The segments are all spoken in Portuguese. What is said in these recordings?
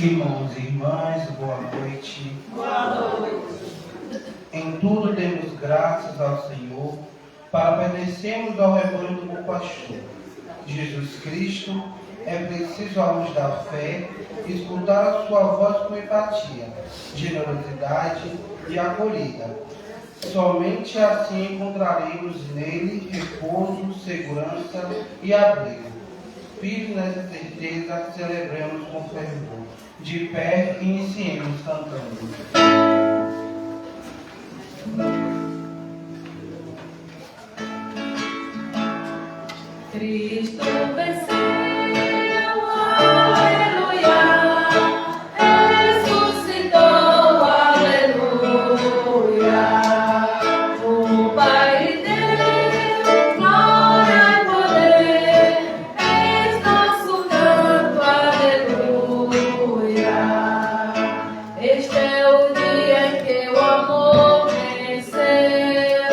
Irmãos e irmãs, boa noite. Boa noite. Em tudo demos graças ao Senhor, para pertencermos ao rebanho do bom pastor. Jesus Cristo, é preciso à luz da fé escutar a sua voz com empatia, generosidade e acolhida. Somente assim encontraremos nele repouso, segurança e abrigo. Firmes nessa certeza, celebremos com fervor. De pé, iniciemos cantando. Cristo venceu, aleluia, ressuscitou, aleluia. O Pai deu glória e poder, eis nosso canto, aleluia. Este é o dia em que o amor venceu,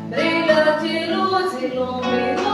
brilhante luz iluminou.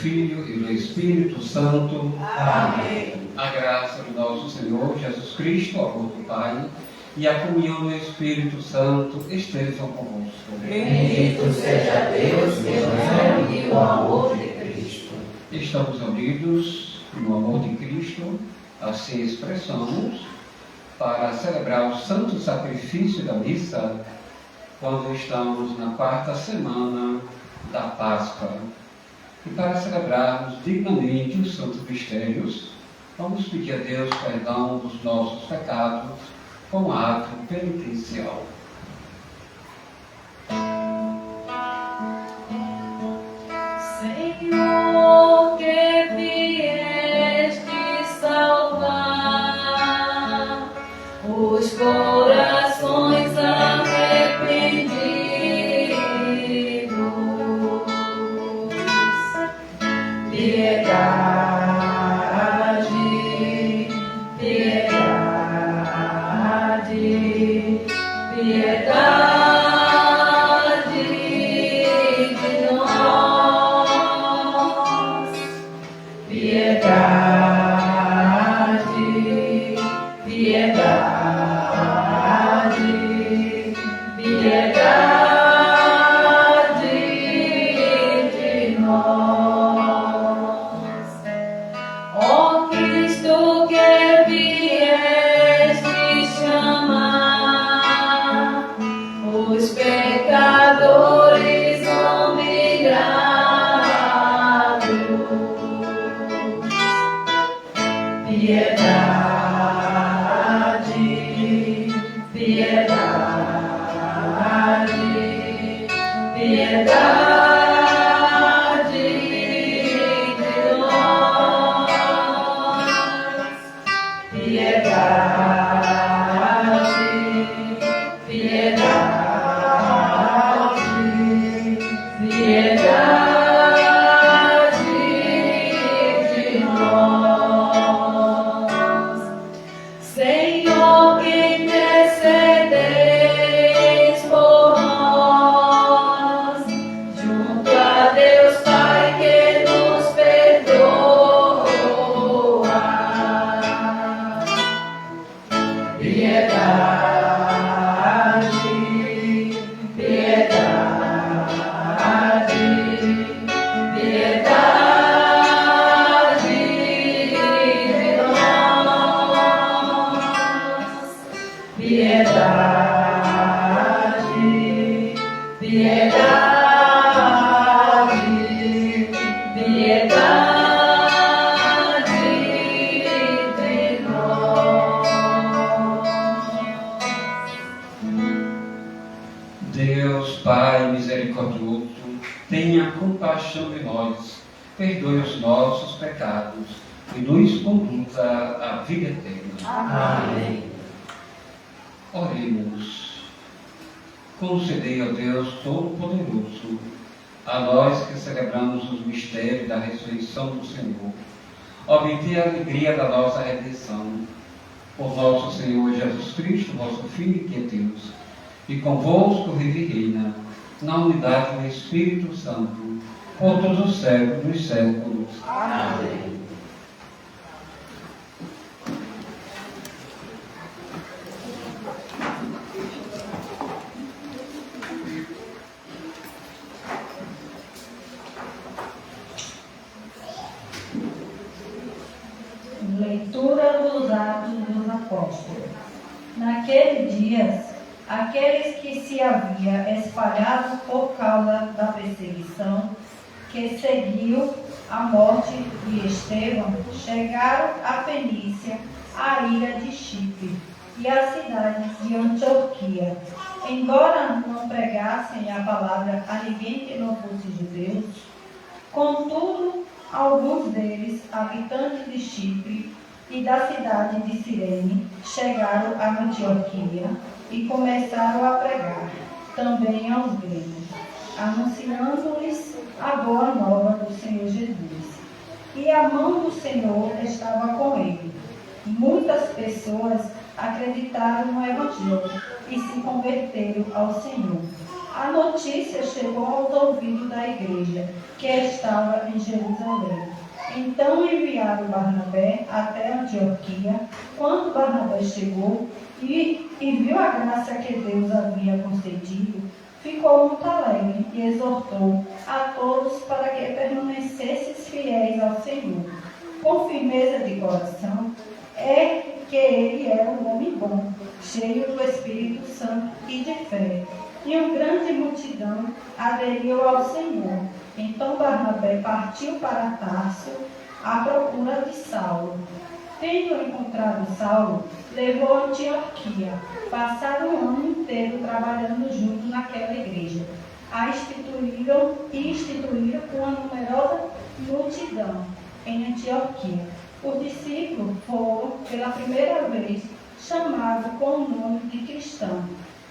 Filho e do Espírito Santo. Amém. A graça do nosso Senhor Jesus Cristo, o amor do Pai, e a comunhão do Espírito Santo estejam convosco. Bendito seja Deus que nos uniu o amor de Cristo. Estamos unidos no amor de Cristo, assim expressamos, para celebrar o santo sacrifício da missa, quando estamos na quarta semana da Páscoa. E para celebrarmos dignamente os santos mistérios, vamos pedir a Deus perdão dos nossos pecados com ato penitencial. Senhor, que vieste salvar os corações arrependidos, piedade, piedade, piedade de nós, piedade, piedade, piedade de nós. Ó Cristo, que vieste chamar os pecadores humilhados, piedade, piedade, piedade de nós, piedade, piedade, piedade de nós. Senhor, que intercedeis por nós, junto a Deus Pai que nos perdoa. Piedade, piedade, piedade de nós, piedade, piedade, piedade de nós. Deus Pai misericordioso, tenha compaixão de nós, perdoe os nossos pecados e nos conduz à vida eterna. Amém. Oremos. Concedei, ó Deus Todo-Poderoso, a nós que celebramos os mistérios da ressurreição do Senhor, obter a alegria da nossa redenção. Por nosso Senhor Jesus Cristo, vosso Filho, que é Deus, e convosco vive e reina, na unidade do Espírito Santo, por todos os séculos dos séculos. Amém. Leitura dos Atos dos Apóstolos. Naqueles dias, aqueles que se haviam espalhado por causa da perseguição que seguiu a morte de Estevão, chegaram à Fenícia, à ilha de Chipre e à cidade de Antioquia. Embora não pregassem a palavra a ninguém que não fosse judeu, contudo, alguns deles, habitantes de Chipre e da cidade de Cirene, chegaram a Antioquia e começaram a pregar também aos gregos, anunciando-lhes a boa nova do Senhor Jesus. E a mão do Senhor estava com ele. Muitas pessoas acreditaram no Evangelho e se converteram ao Senhor. A notícia chegou aos ouvidos da igreja, que estava em Jerusalém. Então enviaram Barnabé até Antioquia. Quando Barnabé chegou e viu a graça que Deus havia concedido, ficou muito alegre e exortou a todos para que permanecessem fiéis ao Senhor. Com firmeza de coração, é que ele era um homem bom, cheio do Espírito Santo e de fé. E uma grande multidão aderiu ao Senhor. Então Barnabé partiu para Tarso à procura de Saulo. Tendo encontrado Saulo, levou a Antioquia. Passaram o ano inteiro trabalhando junto naquela igreja. A instituíram uma numerosa multidão em Antioquia. Os discípulos foram, pela primeira vez, chamados com o nome de cristão.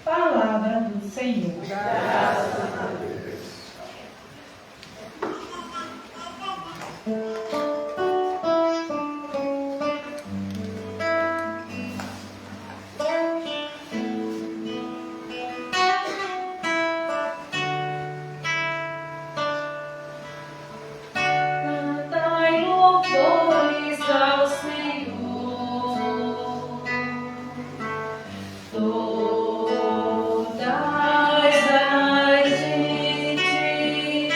Palavra do Senhor. Graças a Deus. Cantai louvores ao Senhor, todas as gentes.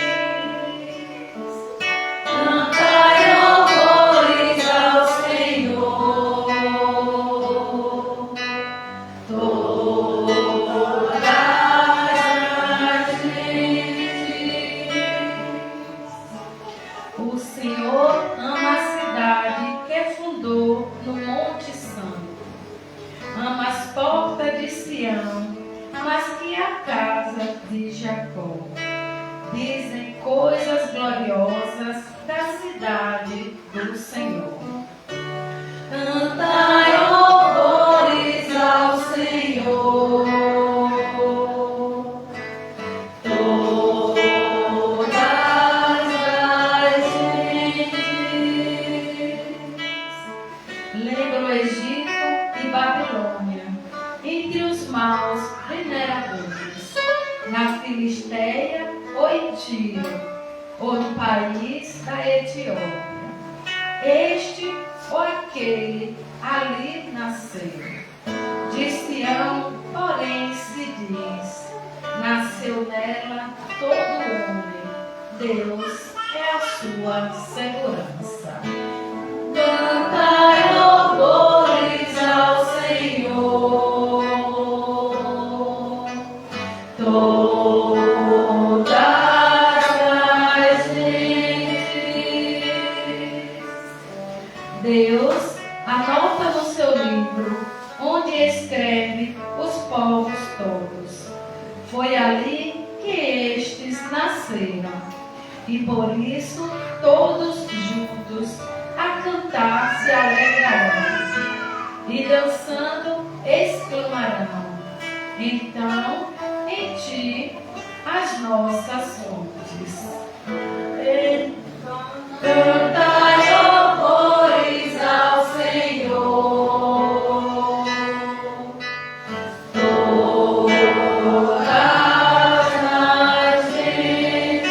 Cantai louvores ao Senhor, todas as gentes. O Senhor ama a cidade que fundou no Monte Santo. Ama as portas de Sião, mas que a casa de Jacó. Dizem coisas gloriosas da cidade do Senhor. Cantai louvores ao Senhor. Todas as gentes. Lembra o Egito e Babilônia, entre os maus veneradores, na Filisteia ou em Tiro, ou no país da Etiópia. Este ou aquele ali nasceu. De Sião, porém, se diz: nasceu nela todo homem. Deus é a sua segurança. Cantai louvores ao Senhor. Todas as gentes. Deus anota no seu livro, onde escreve os povos todos. Foi ali que estes nasceram, e por isso todos juntos a cantar cantar se alegrarão, e dançando exclamarão. Então, em ti as nossas fontes. Cantai louvores ao Senhor, todas as gentes.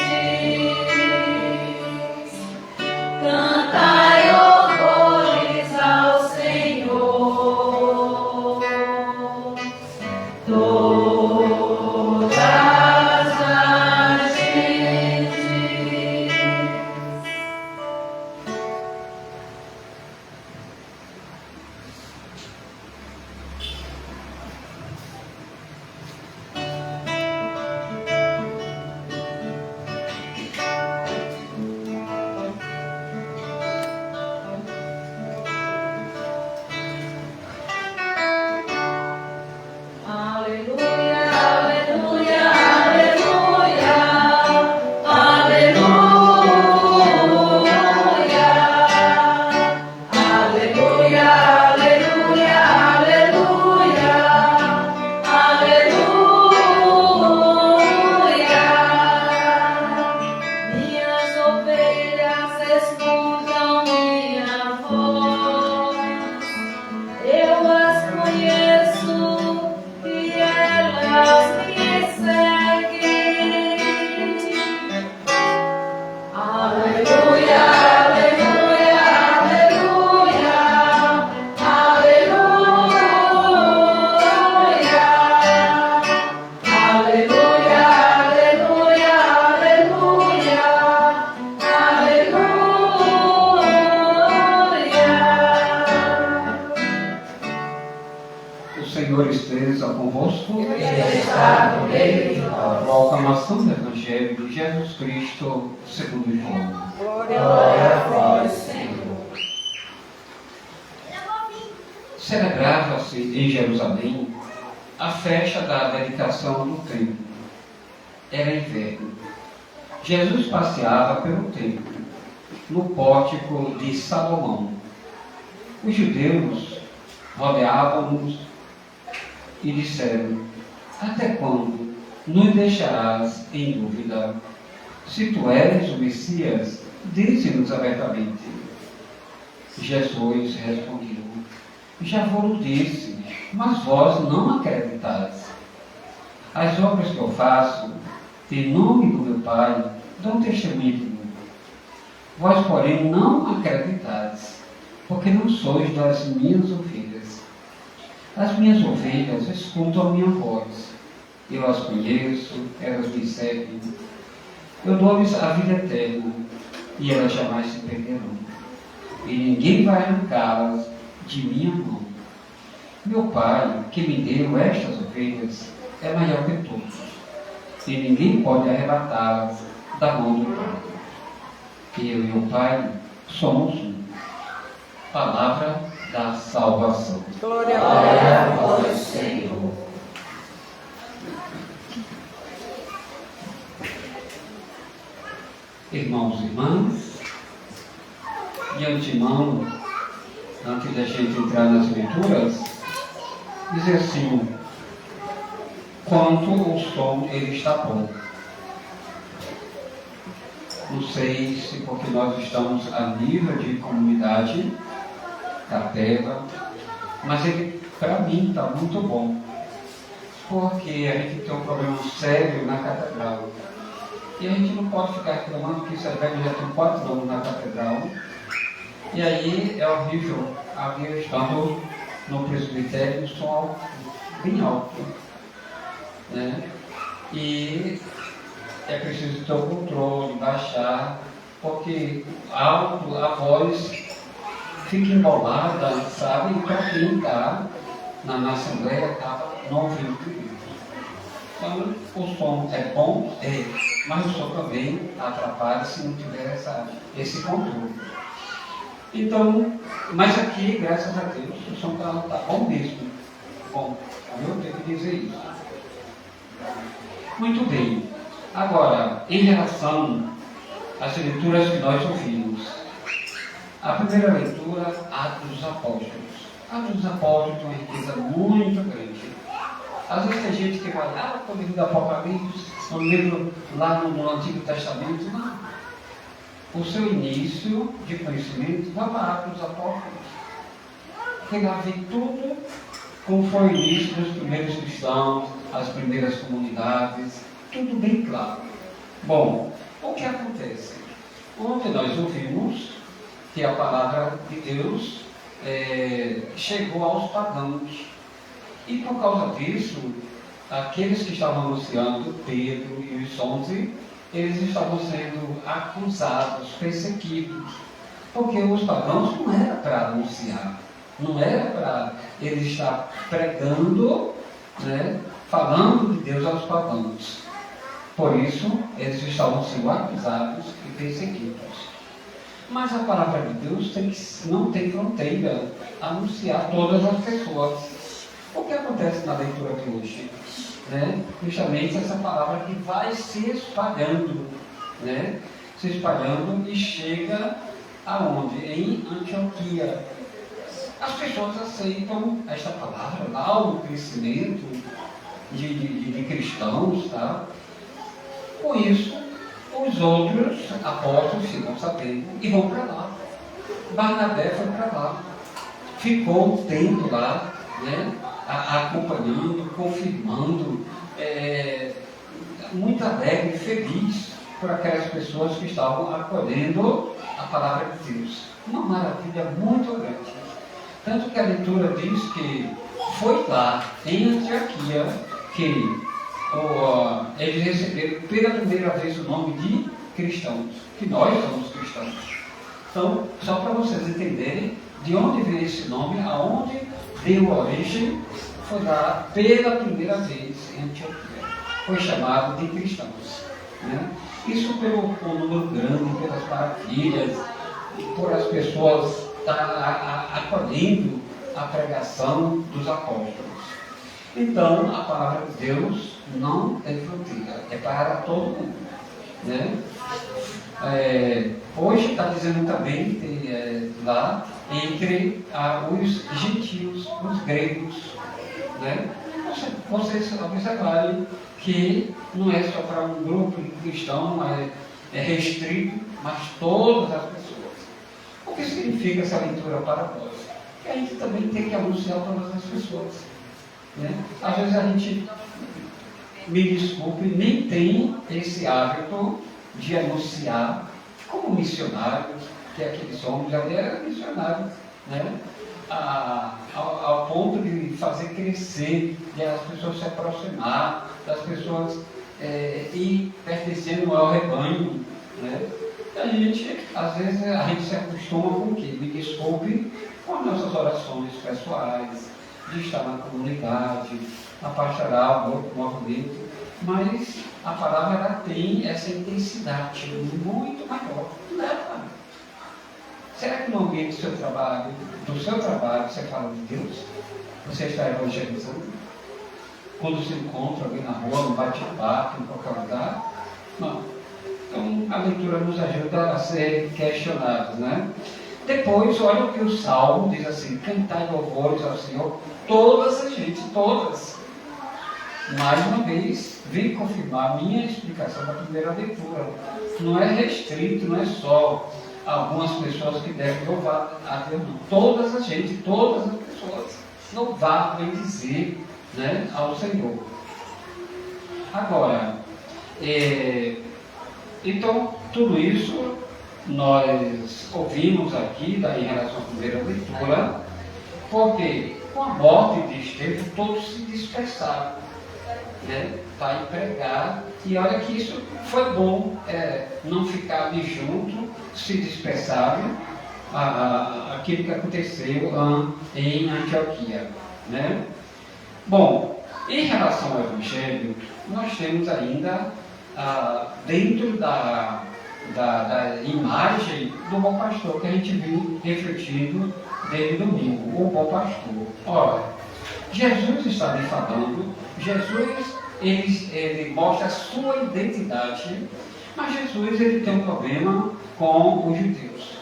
Cantai louvores ao Senhor, todas as gentes. Aleluia, aleluia, aleluia, aleluia, aleluia, aleluia, aleluia. Minhas ovelhas escutam minha voz, eu as conheço e elas me seguem. Aleluia, aleluia, aleluia, aleluia, aleluia, aleluia, aleluia. O Senhor esteja convosco. Ele está no meio de nós. Proclamação do Evangelho de Jesus Cristo segundo João. Glória a vós, Senhor. Celebrava-se em Jerusalém a festa da dedicação do templo. Era inverno. Jesus passeava pelo templo, no pórtico de Salomão. Os judeus rodeavam-nos e disseram: até quando nos deixarás em dúvida? Se tu és o Messias, dize-nos abertamente. Jesus respondeu: já vos disse, mas vós não acreditais. As obras que eu faço, em nome do meu Pai, dão testemunho de mim. Vós, porém, não acreditais, porque não sois das minhas ovelhas. As minhas ovelhas escutam a minha voz. Eu as conheço, elas me seguem. Eu dou-lhes a vida eterna, e elas jamais se perderão. E ninguém vai arrancá-las de minha mão. Meu Pai, que me deu estas ovelhas, é maior que todos, e ninguém pode arrebatá-las da mão do Pai. Eu e o Pai somos um. Palavra da salvação. Glória a vós, Senhor. Irmãos e irmãs, de antemão, antes da gente entrar nas leituras, dizer assim: quanto o som ele está bom. Não sei se porque nós estamos a nível de comunidade, capela, mas ele, para mim, está muito bom. Porque a gente tem um problema sério na catedral. E a gente não pode ficar reclamando que esse velho já tem 4 anos na catedral. E aí é horrível alguém estando no presbitério o som alto, bem alto. Né? E é preciso ter o controle, baixar, porque alto, a voz fica embolada, sabe? E para quem está na Assembleia, acaba não ouvindo. Então, o som é bom, mas o som também atrapalha se não tiver esse controle. Então, mas aqui, graças a Deus, o som está bom mesmo. Bom, eu tenho que dizer isso. Muito bem. Agora, em relação às leituras que nós ouvimos, A primeira leitura, Atos dos Apóstolos. Atos dos Apóstolos tem uma riqueza muito grande. Às vezes tem gente que vai lá para o livro do Apocalipse, no livro lá no Antigo Testamento. Não. O seu início de conhecimento vai para Atos dos Apóstolos. Porque lá vem tudo como foi o início dos primeiros cristãos, as primeiras comunidades, tudo bem claro. Bom, o que acontece? Ontem nós ouvimos que a palavra de Deus chegou aos pagãos. E por causa disso, aqueles que estavam anunciando, Pedro e os 11, eles estavam sendo acusados, perseguidos. Porque os pagãos não era para anunciar, não era para eles estar pregando, né, falando de Deus aos pagãos. Por isso, eles estavam sendo acusados e perseguidos. Mas a palavra de Deus não tem fronteira a anunciar a todas as pessoas. O que acontece na leitura de hoje? Né? Justamente essa palavra que vai se espalhando, né? Se espalhando e chega aonde? Em Antioquia. As pessoas aceitam esta palavra, lá o crescimento de cristãos, tá? Com isso, os outros apóstolos ficam sabendo e vão para lá. Barnabé foi para lá, ficou um tempo lá, né? Acompanhando, confirmando, muito alegre e feliz por aquelas pessoas que estavam acolhendo a palavra de Deus. Uma maravilha muito grande. Tanto que a leitura diz que foi lá, em Antioquia, que eles receberam pela primeira vez o nome de cristãos, que nós somos cristãos. Então, só para vocês entenderem de onde veio esse nome, aonde deu origem, foi lá pela primeira vez em Antioquia. Foi chamado de cristãos. Né? Isso pelo número grande, pelas maravilhas, por as pessoas acolhendo a pregação dos apóstolos. Então, a palavra de Deus não tem fronteira, é para todo mundo. Né? Hoje está dizendo também lá entre os gentios, os gregos. Né? Vocês observarem que não é só para um grupo de cristãos, é restrito, mas todas as pessoas. O que significa essa leitura para nós? Que a gente também tem que anunciar para todas as pessoas. Né? Às vezes a gente, me desculpe, nem tem esse hábito de anunciar como missionários, que aqueles homens ali eram missionários, né? Ao ponto de fazer crescer, de as pessoas se aproximar, das pessoas ir pertencendo ao rebanho. Né? A gente, às vezes, a gente se acostuma com o quê? Me desculpe, com as nossas orações pessoais, de estar na comunidade, a pastoral, o movimento, mas a palavra ela tem essa intensidade muito maior. Leva. Será que no ambiente do seu trabalho, você fala de Deus? Você está evangelizando? Quando se encontra alguém na rua, no bate-papo, em qualquer lugar? Não. Então, a leitura nos ajuda a ser questionados, né? Depois, olha o que o Salmo diz assim: cantai louvores ao Senhor, todas as gente, todas. Mais uma vez, vim confirmar a minha explicação da primeira leitura. Não é restrito, não é só algumas pessoas que devem louvar a Deus, não. Todas as gente, todas as pessoas louvar, bendizer, né, ao Senhor. Agora, então, tudo isso nós ouvimos aqui em relação à primeira leitura, porque com a morte de Estevão todos se dispersaram, né, para pregar, e olha que isso foi bom, não ficar ali junto, se dispersaram, aquilo que aconteceu em Antioquia. Né? Bom, em relação ao Evangelho, nós temos ainda dentro da imagem do bom pastor que a gente viu refletindo desde domingo, o bom pastor. Ora, Jesus está ali falando, Jesus ele mostra a sua identidade, mas Jesus ele tem um problema com os judeus.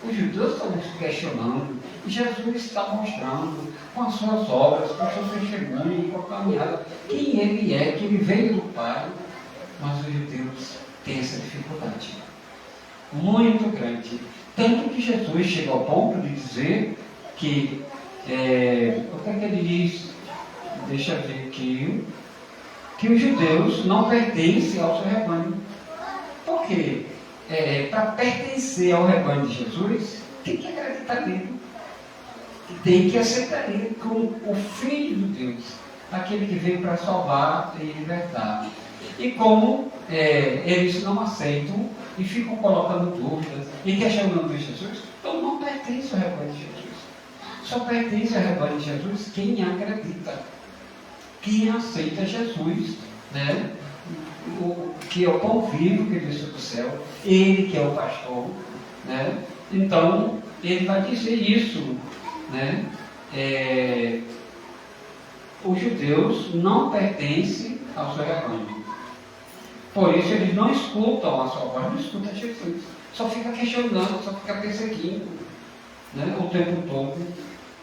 Os judeus estão questionando, e Jesus está mostrando com as suas obras, com o seu testemunho, com a caminhada, quem ele é, que ele veio do Pai. Mas os judeus têm essa dificuldade muito grande. Tanto que Jesus chega ao ponto de dizer que, o que é que ele diz? Deixa eu ver aqui. Que os judeus não pertencem ao seu rebanho. Por quê? Para pertencer ao rebanho de Jesus, tem que acreditar nele. Tem que aceitar ele como o Filho de Deus, aquele que veio para salvar e libertar. E como eles não aceitam e ficam colocando dúvidas e questionando Jesus, então não pertence ao rebanho de Jesus. Só pertence ao rebanho de Jesus quem acredita, quem aceita Jesus, né? Que é o pão vivo que desceu do céu, ele que é o pastor, né? Então, ele vai dizer isso, né? Os judeus não pertencem ao seu rebanho. Por isso eles não escutam a sua voz, não escutam Jesus. Só fica questionando, só fica perseguindo, né, o tempo todo.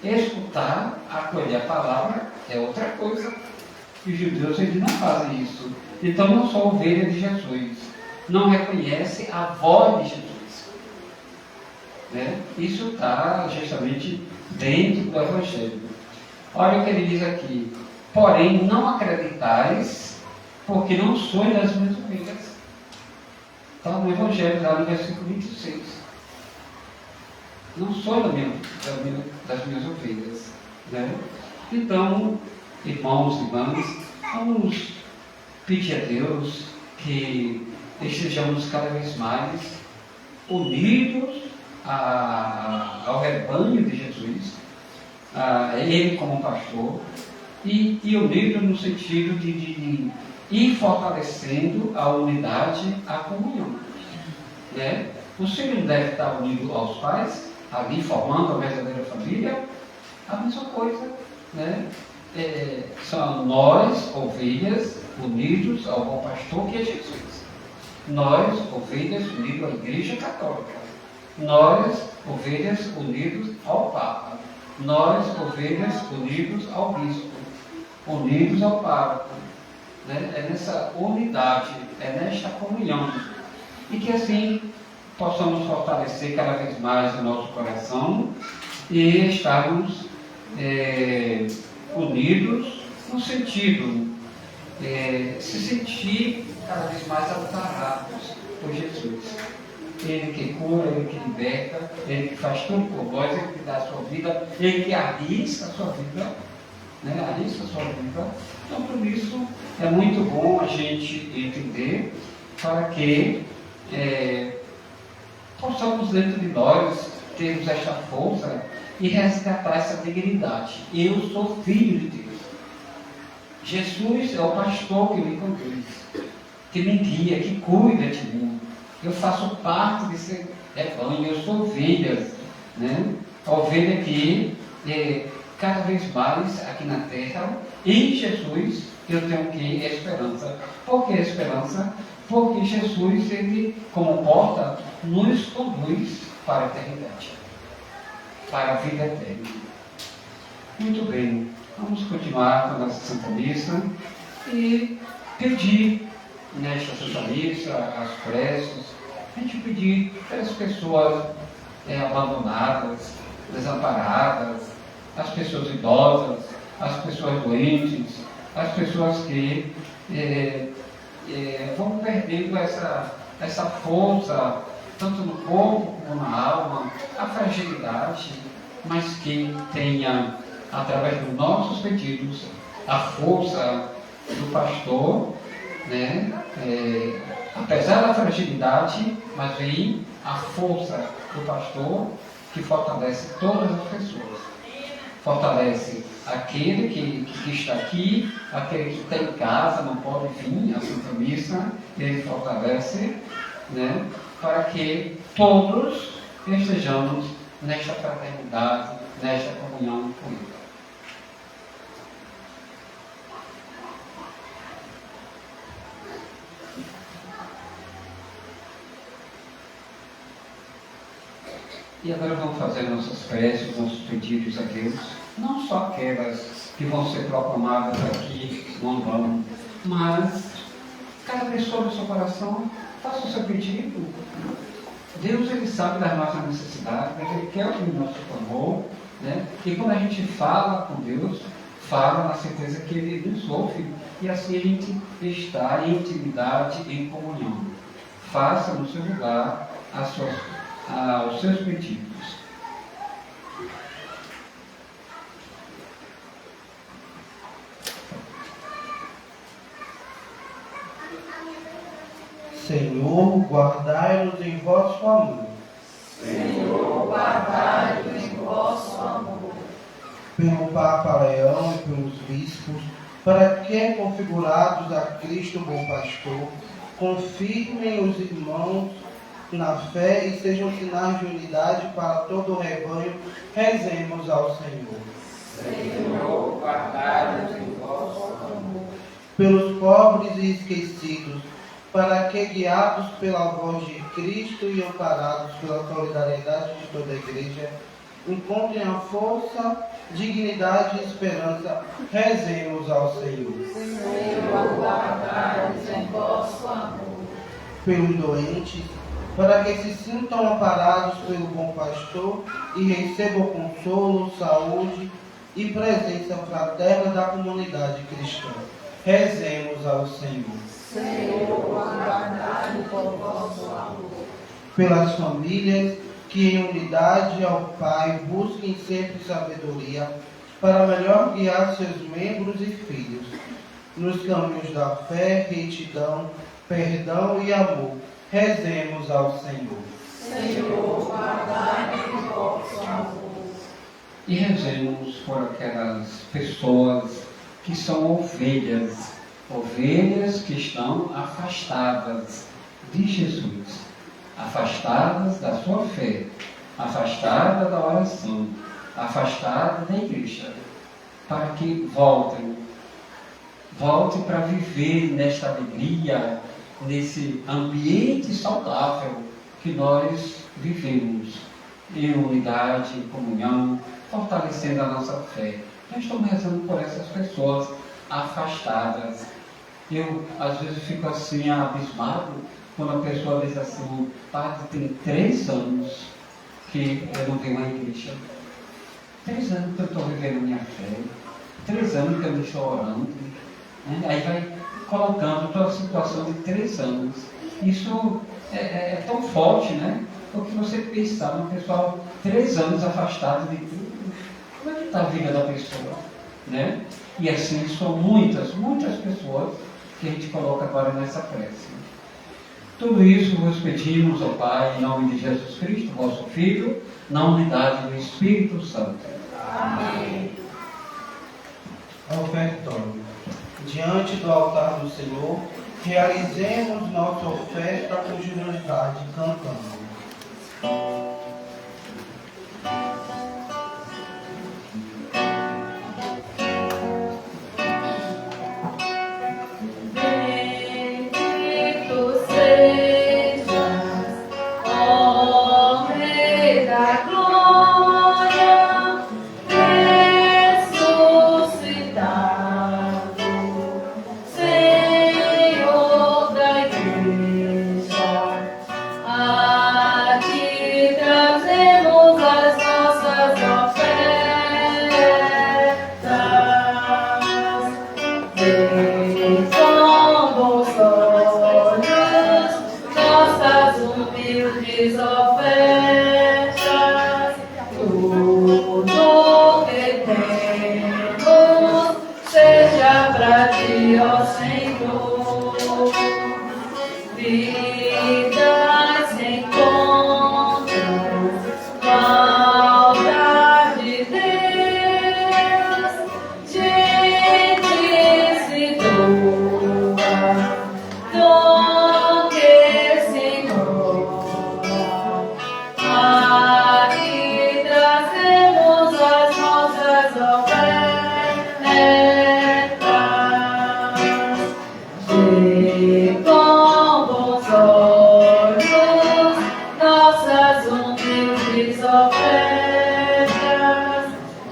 Escutar, acolher a palavra é outra coisa. E os judeus eles não fazem isso. Então não são ovelhas de Jesus. Não reconhecem a voz de Jesus. Né? Isso está justamente dentro do Evangelho. Olha o que ele diz aqui. Porém, não acreditais, porque não sois das minhas ovelhas. Está no Evangelho, lá no versículo 26. Não sou das minhas ovelhas. Né? Então, irmãos e irmãs, vamos pedir a Deus que estejamos cada vez mais unidos ao rebanho de Jesus, Ele como pastor, e unidos no sentido de ir fortalecendo a unidade, a comunhão. Né? O filho deve estar unido aos pais, ali formando a verdadeira família, a mesma coisa. Né? São nós, ovelhas, unidos ao bom pastor que é Jesus. Nós, ovelhas, unidos à Igreja Católica. Nós, ovelhas, unidos ao Papa. Nós, ovelhas, unidos ao Bispo. Unidos ao Pároco. Né? É nessa unidade, é nesta comunhão. E que assim possamos fortalecer cada vez mais o nosso coração e estarmos unidos no sentido se sentir cada vez mais amparados por Jesus. Ele que cura, Ele que liberta, Ele que faz tudo por nós, Ele que dá a sua vida, Ele que arrisca a sua vida, né? Arrisca a sua vida. Então, por isso, é muito bom a gente entender para que possamos dentro de nós termos esta força e resgatar essa dignidade. Eu sou filho de Deus. Jesus é o pastor que me conduz, que me guia, que cuida de mim. Eu faço parte desse rebanho, eu sou ovelha, né? A ovelha que cada vez mais aqui na terra, em Jesus, eu tenho que esperança. Por que esperança? Porque Jesus, Ele, como porta, nos conduz para a eternidade, para a vida eterna. Muito bem, vamos continuar com a nossa Santa Missa e pedir nesta Santa Missa as preces, a gente pedir pelas pessoas abandonadas, desamparadas, as pessoas idosas, as pessoas doentes, as pessoas que vão perdendo essa força, tanto no corpo como na alma, a fragilidade, mas que tenha, através dos nossos pedidos, a força do pastor, né? Apesar da fragilidade, mas vem a força do pastor que fortalece todas as pessoas. Fortalece aquele que está aqui, aquele que está em casa, não pode vir à Santa Missa, ele fortalece, né? Para que todos estejamos nesta fraternidade, nesta comunhão com Ele. E agora vamos fazer nossas preces, nossos pedidos a Deus, não só aquelas que vão ser proclamadas aqui no vão, mas cada pessoa do seu coração faça o seu pedido. Deus, Ele sabe das nossas necessidades, Ele quer ouvir o nosso clamor, né? E quando a gente fala com Deus, fala na certeza que Ele nos ouve, e assim a gente está em intimidade, em comunhão. Faça no seu lugar os seus pedidos. Senhor, guardai-nos em vosso amor. Senhor, guardai-nos em vosso amor. Pelo Papa Leão e pelos bispos, para que, configurados a Cristo Bom Pastor, confirmem os irmãos na fé e sejam sinais de unidade para todo o rebanho, rezemos ao Senhor. Senhor, guardai-nos em vosso amor. Pelos pobres e esquecidos, para que, guiados pela voz de Cristo e amparados pela solidariedade de toda a Igreja, encontrem a força, dignidade e esperança, rezemos ao Senhor. Senhor, guardai-nos em vosso amor. Pelos doentes, para que se sintam amparados pelo bom pastor e recebam consolo, saúde e presença fraterna da comunidade cristã. Rezemos ao Senhor. Senhor, guardai-nos em vosso amor. Pelas famílias que em unidade ao Pai busquem sempre sabedoria para melhor guiar seus membros e filhos nos caminhos da fé, retidão, perdão e amor. Rezemos ao Senhor. Senhor, guardai-nos em vosso amor. E rezemos por aquelas pessoas que são ovelhas que estão afastadas de Jesus, afastadas da sua fé, afastadas da oração, afastadas da igreja, para que voltem para viver nesta alegria, nesse ambiente saudável que nós vivemos, em unidade, em comunhão, fortalecendo a nossa fé. Nós estamos rezando por essas pessoas afastadas. Eu, às vezes, fico assim, abismado, quando a pessoa diz assim: padre, tem 3 anos que eu não venho à igreja. 3 anos que eu estou vivendo minha fé. 3 anos que eu não estou orando. Né? Aí vai colocando toda a situação de 3 anos. Isso é tão forte, né? Porque você pensar numa pessoa 3 anos afastada de tudo, como é que está a vida da pessoa? Né? E assim são muitas pessoas que a gente coloca agora nessa prece. Tudo isso vos pedimos, ó Pai, em nome de Jesus Cristo, vosso Filho, na unidade do Espírito Santo. Amém. Ofertório. Diante do altar do Senhor, realizemos nossa oferta com generosidade, cantando. Senhor da Igreja, a ti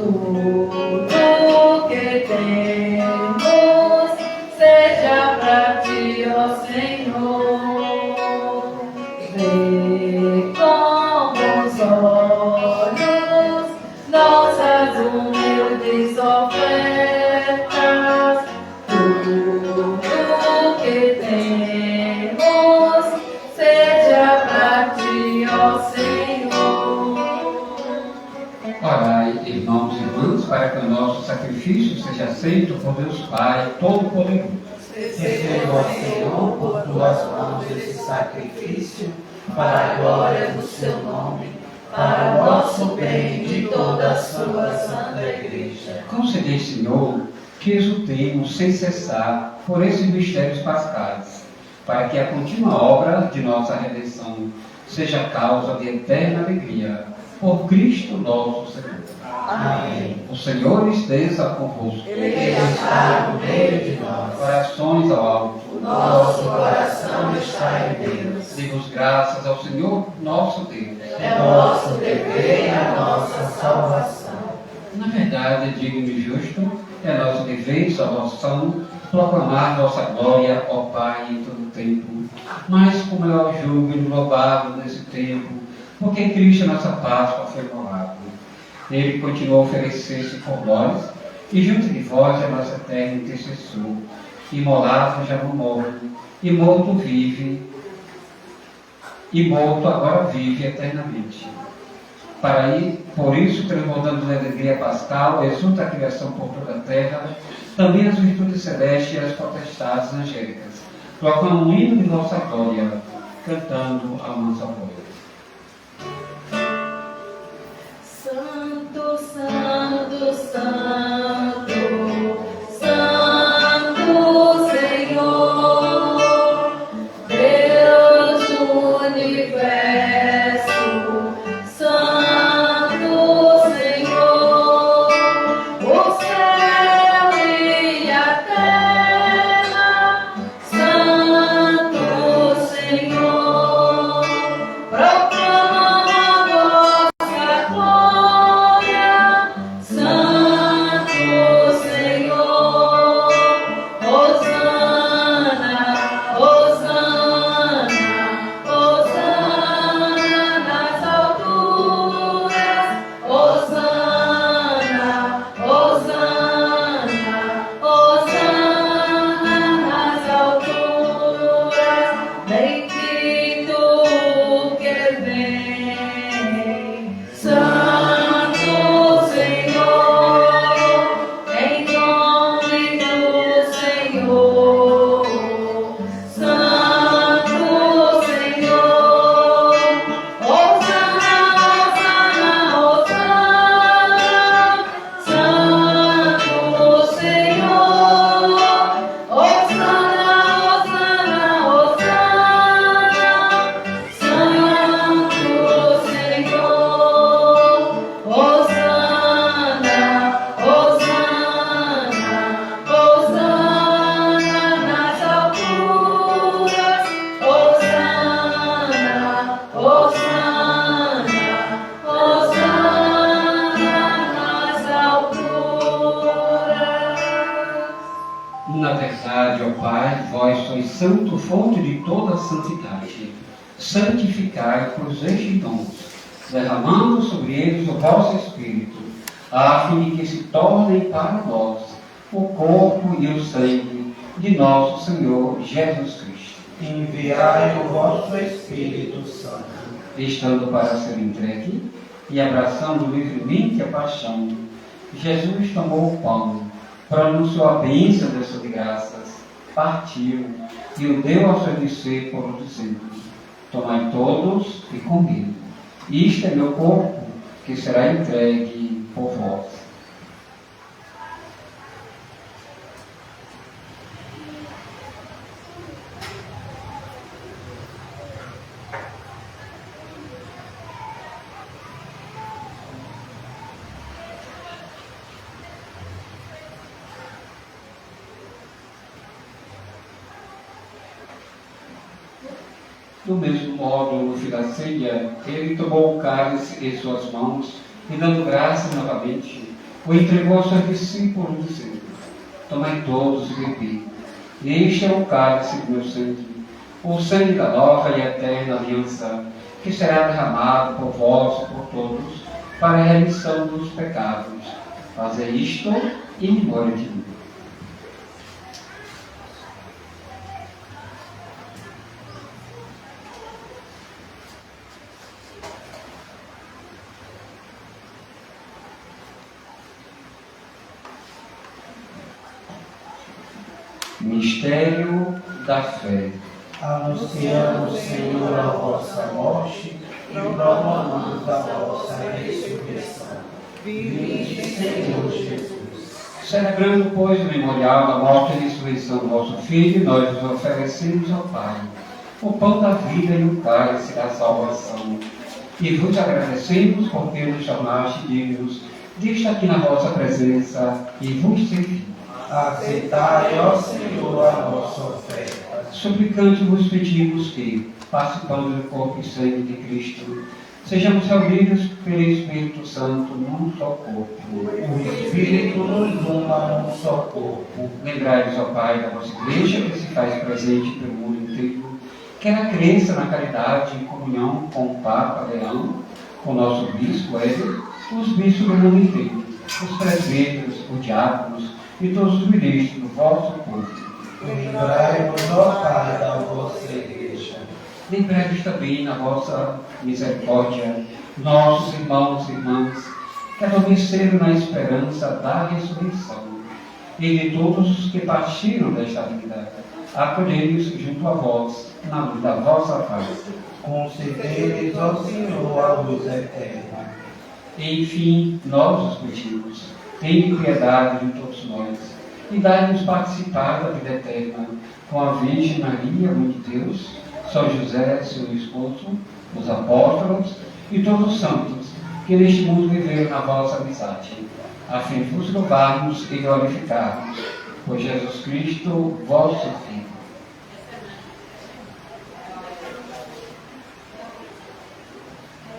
Tudo que temos seja pra ti, ó Senhor. Vê com bons olhos nossas humildes ofertas. Tudo que temos seja pra ti, ó Senhor. Orai, irmãos e irmãs, para que o nosso sacrifício seja aceito por Deus Pai Todo-Poderoso. Receba, Senhor, por tuas mãos esse sacrifício, para a glória do seu nome, para o nosso bem e de toda a sua santa igreja. Concedei, Senhor, que exultemos sem cessar por esses mistérios pascais, para que a contínua obra de nossa redenção seja causa de eterna alegria, por Cristo nosso Senhor. Amém. O Senhor esteja convosco. Ele está no meio de nós. Corações ao alto. Nosso coração está em Deus. Demos graças ao Senhor nosso Deus. É nosso dever e a nossa salvação. Na verdade, é digno e justo, é nosso dever e salvação proclamar vossa glória, ó Pai, em todo o tempo. Mas como é o júbilo louvável nesse tempo, porque Cristo, nossa Páscoa, foi imolado. Ele continuou a oferecer-se por nós, e junto de vós é nosso eterno intercessor. Imolado já não morre, e morto vive, e morto agora vive eternamente. Por isso, transbordando de alegria pascal, exulta a criação por toda a terra, também as virtudes celestes e as potestades angélicas. Proclamam um hino de nossa glória, cantando a mansa voz. Santo, Santo, Santo, Santo Senhor, Deus do universo, Santo Senhor, o céu e a terra, Santo Senhor, proclama vossa glória, Santo Senhor, Hosana, Hosana, Hosana nas alturas, Hosana, Hosana, Hosana nas alturas, bendito o que vem, Santo Senhor, em nome do Senhor, Santo Senhor, Hosana, Hosana, Hosana, Santo Senhor, Hosana, Hosana, Hosana, Santo Senhor, Hosana, Hosana, Hosana nas alturas, Hosana, Hosana, Hosana nas alturas. Na verdade, ó Pai, vós sois santo, fonte de toda a santidade. Santificai-os estes dons, derramando sobre eles o vosso Espírito, a fim de que se tornem para nós o corpo e o sangue de nosso Senhor Jesus Cristo. Enviai o vosso Espírito Santo. Estando para ser entregue e abraçando livremente a paixão, Jesus tomou o pão, pronunciou a bênção de suas graças, partiu e o deu aos seus discípulos, dizendo: tomai todos e comei. Isto é meu corpo, que será entregue por vós. Do mesmo modo, no fim da ceia, ele tomou o cálice em suas mãos e, dando graças novamente, o entregou aos seus discípulos, dizendo: tomai todos e bebi, e este é o cálice do meu sangue, o sangue da nova e eterna aliança, que será derramado por vós e por todos, para a remissão dos pecados. Fazei isto em memória de mim. Mistério da fé. Anunciamos, Senhor, a vossa morte e proclamamos a vossa ressurreição. Vinde, Senhor Jesus. Celebrando, pois, o memorial da morte e ressurreição do vosso Filho, nós vos oferecemos ao Pai o pão da vida e o cálice da salvação. E vos agradecemos porque nos tornaste dignos de estar aqui na vossa presença e vos servir. Aceitai, ó Senhor, a nossa oferta. Suplicante-vos pedimos que, participando do corpo e sangue de Cristo, sejamos reunidos pelo Espírito Santo num só corpo. O Espírito nos uma num só corpo. Lembrai-vos, ó Pai, da vossa Igreja, que se faz presente pelo mundo inteiro, que ela cresça na caridade e comunhão com o Papa Leão, com o nosso Bispo Éder, os bispos do mundo inteiro, os presbíteros, os diáconos e todos os ministros do vosso povo. Livrai-nos, ó Pai, da vossa Igreja. Lembrai-vos também na vossa misericórdia nossos irmãos e irmãs que adormeceram na esperança da ressurreição, e de todos os que partiram desta vida, acolhei-os junto a vós, na luz da vossa face. Concedei-lhes, ó Senhor, a luz eterna. Enfim, nós os pedimos, tende piedade de todos nós, e dai-nos participar da vida eterna, com a Virgem Maria, Mãe de Deus, São José, seu esposo, os apóstolos e todos os santos que neste mundo viveram na vossa amizade, a fim de vos louvarmos e glorificarmos por Jesus Cristo, vosso Filho.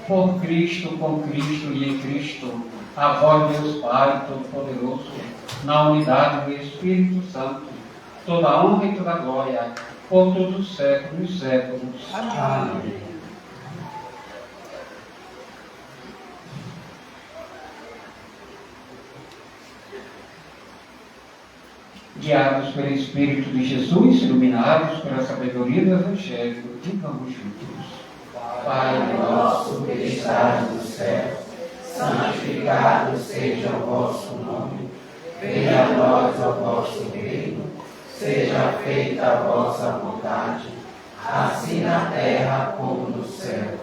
Por Cristo, com Cristo e em Cristo, a vós, Deus Pai Todo-Poderoso, na unidade do Espírito Santo, toda a honra e toda a glória, por todos os séculos e séculos. Amém. Guiados pelo Espírito de Jesus, iluminados pela sabedoria do Evangelho, digamos juntos: Pai nosso que estás no céu, santificado seja o vosso nome. Venha a nós o vosso reino. Seja feita a vossa vontade, assim na terra como no céu.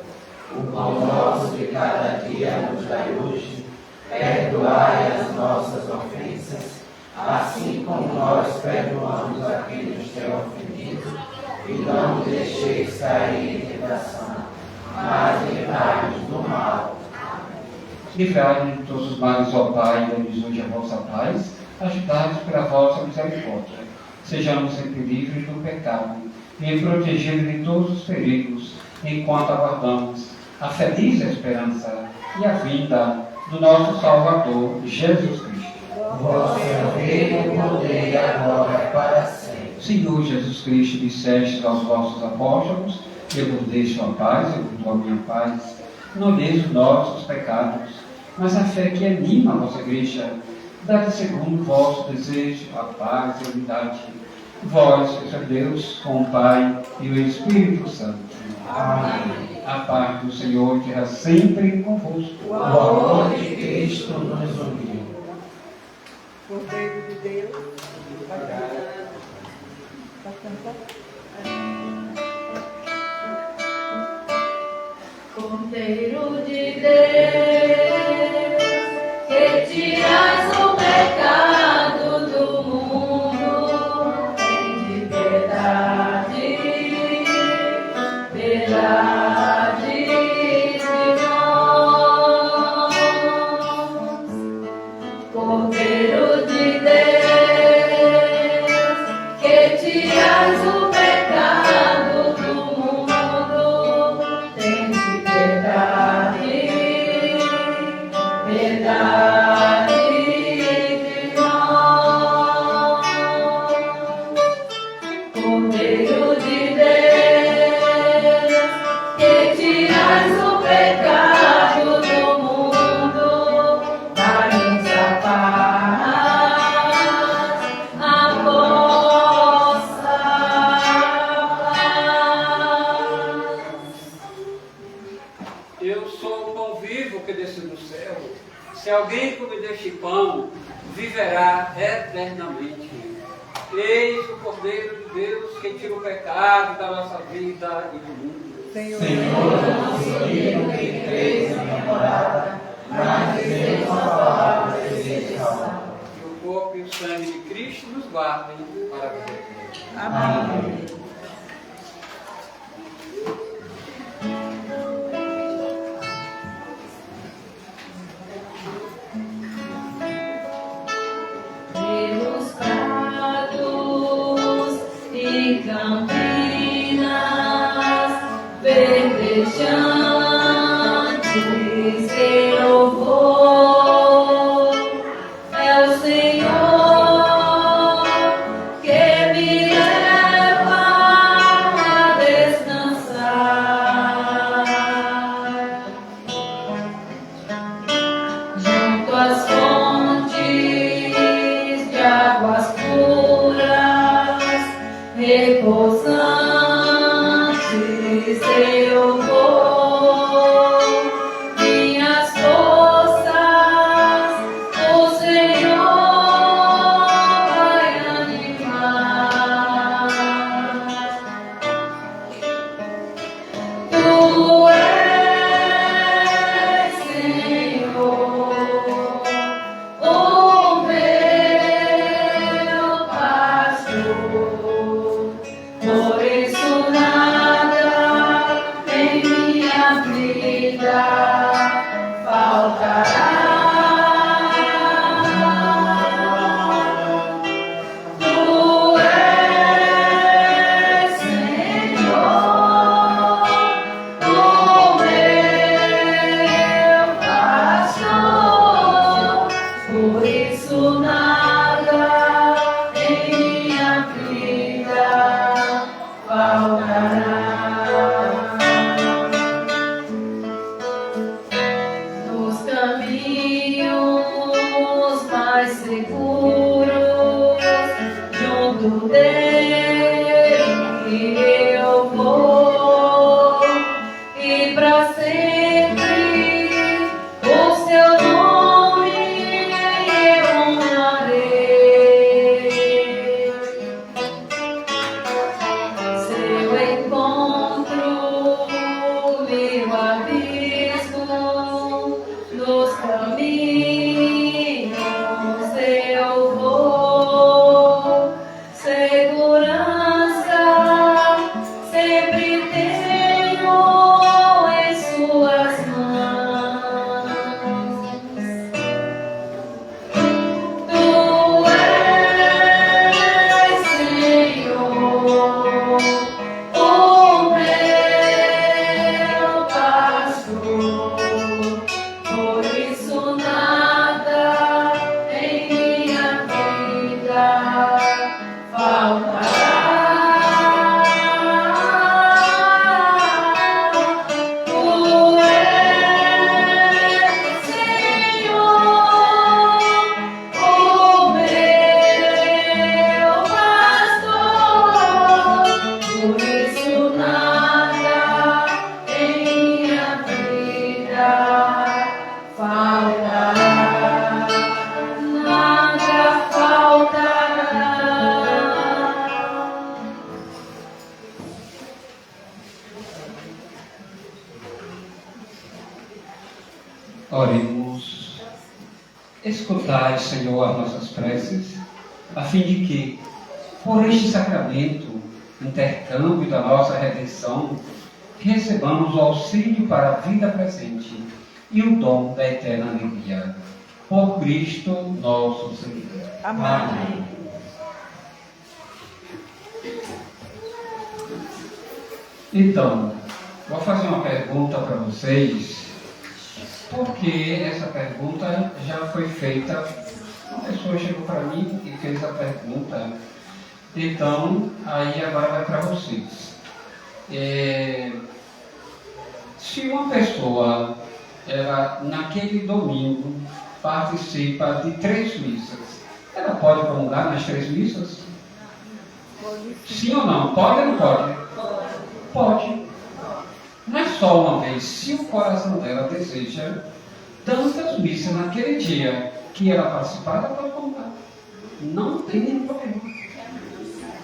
O pão nosso de cada dia nos dai hoje. Perdoai as nossas ofensas, assim como nós perdoamos a quem nos tem ofendido. E não nos deixeis cair em tentação, mas livrai-nos do mal. Livrai-nos de todos os males, ó Pai, e dai-nos hoje a vossa paz, ajudai-nos pela vossa misericórdia. Sejamos sempre livres do pecado e protegidos de todos os perigos, enquanto aguardamos a feliz esperança e a vinda do nosso Salvador, Jesus Cristo. Vosso é o reino, o poder e a glória para sempre. Senhor Jesus Cristo, disseste aos vossos apóstolos: eu vos deixo a paz, eu vos dou a minha paz. Não olheis os nossos pecados, mas a fé que anima a vossa igreja. Dai segundo o vosso desejo, a paz e a unidade. Vós, que sois Deus, com o Pai e o Espírito Santo. Amém. A paz do Senhor esteja sempre convosco. O amor de Cristo nos uniu. Cordeiro de Deus, Cordeiro de Deus, que tiras o pecado do mundo, tem piedade, piedade de nós. Cordeiro de Deus, que tiras o pecado do mundo, tem piedade, piedade come deste pão viverá eternamente. Eis o Cordeiro de Deus que tira o pecado da nossa vida e do mundo. Senhor, não sou digno que creis na minha morada, mas dizeis uma palavra e seja salvo. Que o corpo e o sangue de Cristo nos guardem para a vida eterna. Amém. Pelos prados e campinas verdejantes eu vou, é o Senhor que me leva a descansar junto às fontes de águas puras, repousantes eu vou, minhas forças o Senhor vai animar. Tu és, Senhor, o meu pastor, por isso nada em minha vida faltará. Tu és, Senhor, o meu pastor, por isso nada em minha vida faltará. Nos caminhos mais seguros, junto dele eu vou, e para sempre o seu nome eu honrarei. Seu encontro me abismo, nos caminhos eu vou, segurança sempre tenho em suas mãos. Tu és, Senhor, o meu pastor, por isso nada em minha vida faltará. Tu és, Senhor, o meu pastor, por isso nada em minha vida faltará. Nada faltará. Oremos. Escutai, Senhor, as nossas preces, a fim de que, por este sacramento, intercâmbio da nossa redenção, recebamos o auxílio para a vida presente e o dom da eterna alegria. Por Cristo nosso Senhor. Amém. Então, vou fazer uma pergunta para vocês, porque essa pergunta já foi feita. Uma pessoa chegou para mim e fez a pergunta. Então, aí agora vai para vocês. Se uma pessoa, ela, naquele domingo, participa de 3 missas, ela pode comungar nas 3 missas? Sim ou não? Pode ou não pode? Pode. Mas só uma vez, se o coração dela deseja tantas missas naquele dia, que ela participar, ela pode contar. Não tem nenhum problema.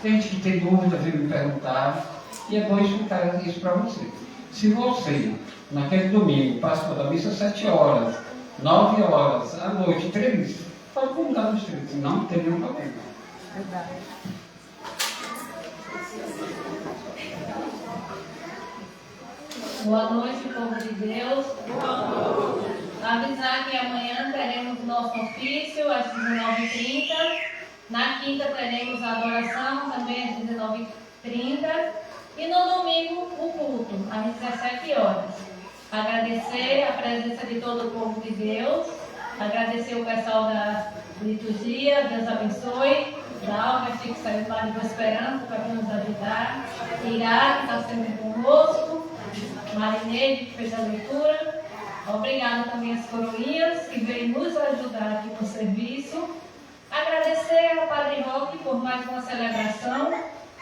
Tem gente que tem dúvida, vem me perguntar, e é bom explicar isso para você. Se você, naquele domingo, participou da missa 7 horas, 9 horas, à noite, 3, pode contar nos 3, não tem nenhum problema. Verdade. Boa noite, povo de Deus. Avisar que amanhã teremos nosso ofício às 19h30. Na quinta teremos a adoração também às 19h30. E no domingo o culto, às 17 horas. Agradecer a presença de todo o povo de Deus. Agradecer o pessoal da liturgia. Deus abençoe. Dalva, que saiu lá de Boa Esperança para nos ajudar. Irá, que está sempre conosco. Marinete, que fez a leitura. Obrigada também às coroinhas que veio nos ajudar aqui no serviço. Agradecer ao Padre Roque por mais uma celebração.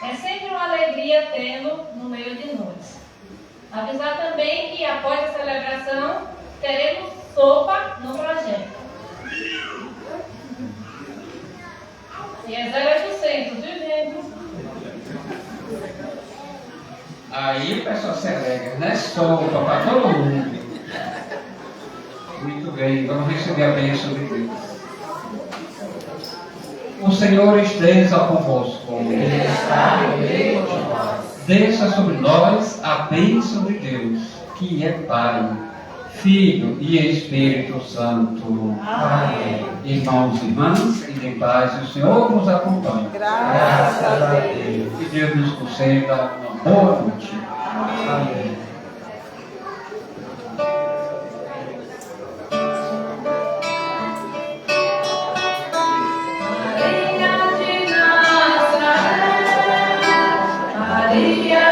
É sempre uma alegria tê-lo no meio de nós. Avisar também que após a celebração teremos sopa no projeto. E é 0800, viu, gente? Aí o pessoal se alegra, né? Sopa para todo mundo. Muito bem, vamos receber a bênção de Deus. O Senhor esteja convosco. Ele está no meio de nós. Desça sobre nós a bênção de Deus, que é Pai, Filho e Espírito Santo. Amém. Irmãos e irmãs, e de paz, o Senhor nos acompanhe. Graças a Deus. Que Deus nos conceda uma boa noite. Amém. Maria.